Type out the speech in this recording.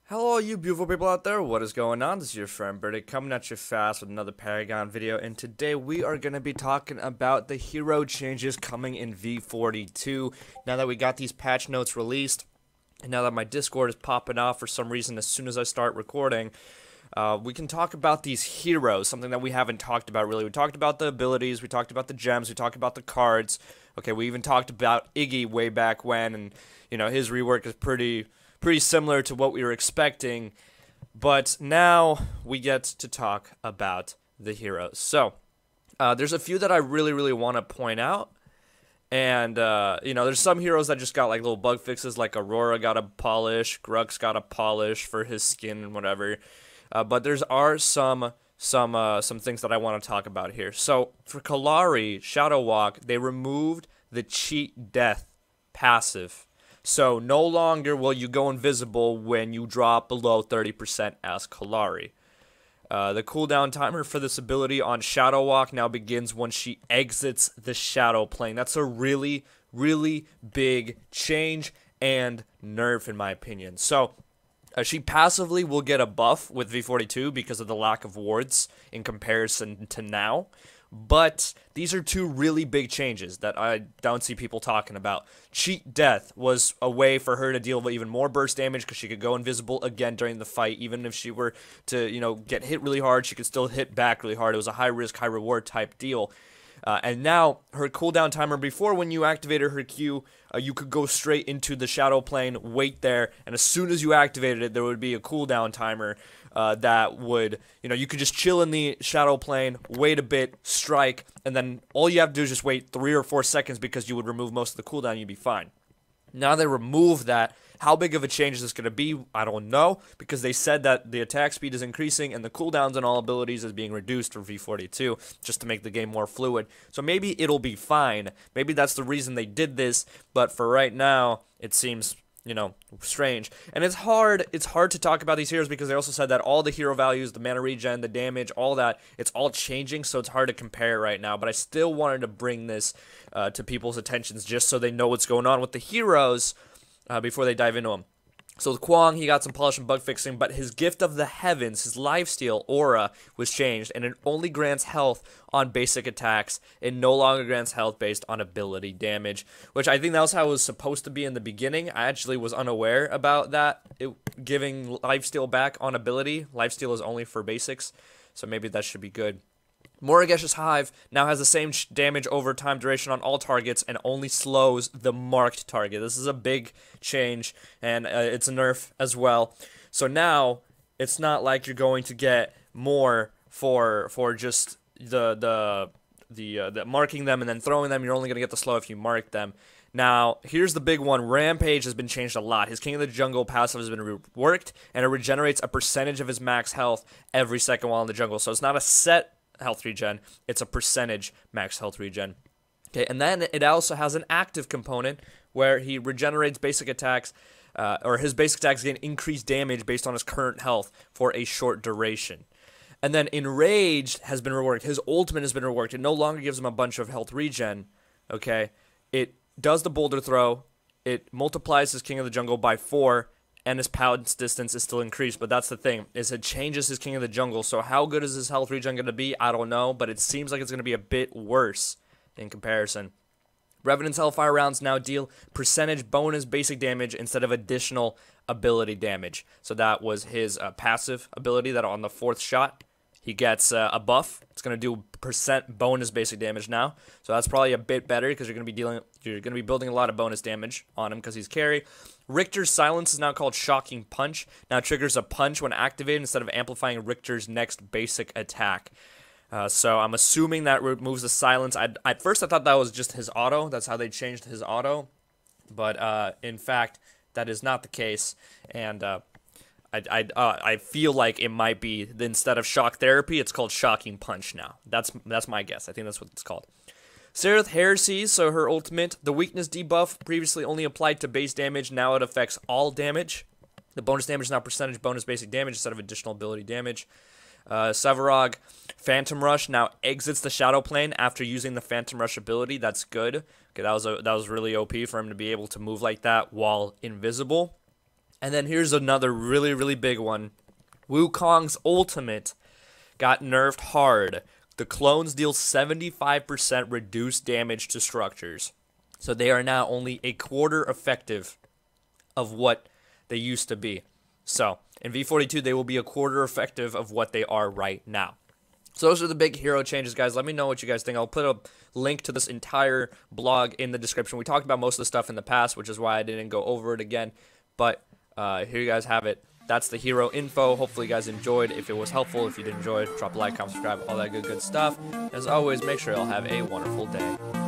Hello, you beautiful people out there. What is going on? This is your friend Britik coming at you fast with another Paragon video. And today we are going to be talking about the hero changes coming in v42. Now that we got these patch notes released, and now that my Discord is popping off for some reason as soon as I start recording, we can talk about these heroes, something that we haven't talked about really. We talked about the abilities, we talked about the gems, we talked about the cards. Okay, we even talked about Iggy way back when, and you know, his rework is pretty similar to what we were expecting, but now we get to talk about the heroes. So, there's a few that I really want to point out, and, you know, there's some heroes that just got, like, little bug fixes, like Aurora got a polish, Grux got a polish for his skin and whatever, but there's some things that I want to talk about here. So, for Kari, Shadow Walk, they removed the cheat death passive. So no longer will you go invisible when you drop below 30% as Kari. The cooldown timer for this ability on Shadow Walk now begins when she exits the shadow plane. That's a really big change and nerf in my opinion. So she passively will get a buff with v42 because of the lack of wards in comparison to now. But these are two really big changes that I don't see people talking about. Cheat Death was a way for her to deal with even more burst damage because she could go invisible again during the fight. Even if she were to, you know, get hit really hard, she could still hit back really hard. It was a high risk, high reward type deal. And now her cooldown timer, before when you activated her Q, you could go straight into the shadow plane, wait there, and as soon as you activated it, there would be a cooldown timer that would, you know, you could just chill in the shadow plane, wait a bit, strike, and then all you have to do is just wait 3 or 4 seconds because you would remove most of the cooldown, you'd be fine. Now they remove that. How big of a change is this going to be? I don't know, because they said that the attack speed is increasing and the cooldowns on all abilities is being reduced for v42 just to make the game more fluid. So maybe it'll be fine. Maybe that's the reason they did this, but for right now, it seems, you know, strange. And it's hard to talk about these heroes because they also said that all the hero values, the mana regen, the damage, all that, it's all changing, so it's hard to compare right now. But I still wanted to bring this to people's attentions just so they know what's going on with the heroes before they dive into them. So with Quang, he got some polish and bug fixing, but his Gift of the Heavens, his lifesteal aura, was changed, and it only grants health on basic attacks. It no longer grants health based on ability damage, which I think that was how it was supposed to be in the beginning. I actually was unaware about that, giving lifesteal back on ability. Lifesteal is only for basics, so maybe that should be good. Morag's Hive now has the same damage over time duration on all targets and only slows the marked target. This is a big change, and it's a nerf as well. So now it's not like you're going to get more for just the marking them and then throwing them. You're only going to get the slow if you mark them. Now, here's the big one. Rampage has been changed a lot. His King of the Jungle passive has been reworked, and it regenerates a percentage of his max health every second while in the jungle. So it's not a set health regen, it's a percentage max health regen. Okay, and then it also has an active component where he regenerates basic attacks, or his basic attacks gain increased damage based on his current health for a short duration. And then Enraged has been reworked. His ultimate has been reworked. It no longer gives him a bunch of health regen. Okay, it does the boulder throw, it multiplies his King of the Jungle by 4, and his pounce distance is still increased, but that's the thing, is it changes his King of the Jungle, so how good is his health regen going to be? I don't know, but it seems like it's going to be a bit worse in comparison. Revenant's Hellfire rounds now deal percentage bonus basic damage instead of additional ability damage. So that was his passive ability that on the 4th shot, he gets a buff. It's going to do percent bonus basic damage now. So that's probably a bit better because you're going to be building a lot of bonus damage on him because he's Kari. Richter's Silence is now called Shocking Punch. Now triggers a punch when activated instead of amplifying Richter's next basic attack. So I'm assuming that removes the silence. At first I thought that was just his auto. That's how they changed his auto. But in fact, that is not the case. And I feel like it might be, instead of shock therapy, it's called Shocking Punch now. That's my guess. I think that's what it's called. Sereth Heresy, so her ultimate, the weakness debuff previously only applied to base damage, now it affects all damage. The bonus damage is now percentage bonus basic damage instead of additional ability damage. Sevarog, Phantom Rush now exits the Shadow Plane after using the Phantom Rush ability. That's good. Okay, that was really OP for him to be able to move like that while invisible. And then here's another really, really big one. Wukong's ultimate got nerfed hard. The clones deal 75% reduced damage to structures. So they are now only a quarter effective of what they used to be. So in V42, they will be a quarter effective of what they are right now. So those are the big hero changes, guys. Let me know what you guys think. I'll put a link to this entire blog in the description. We talked about most of the stuff in the past, which is why I didn't go over it again. But here you guys have it. That's the hero info. Hopefully you guys enjoyed. If it was helpful, if you did enjoy, drop a like, comment, subscribe, all that good stuff. As always, make sure y'all have a wonderful day.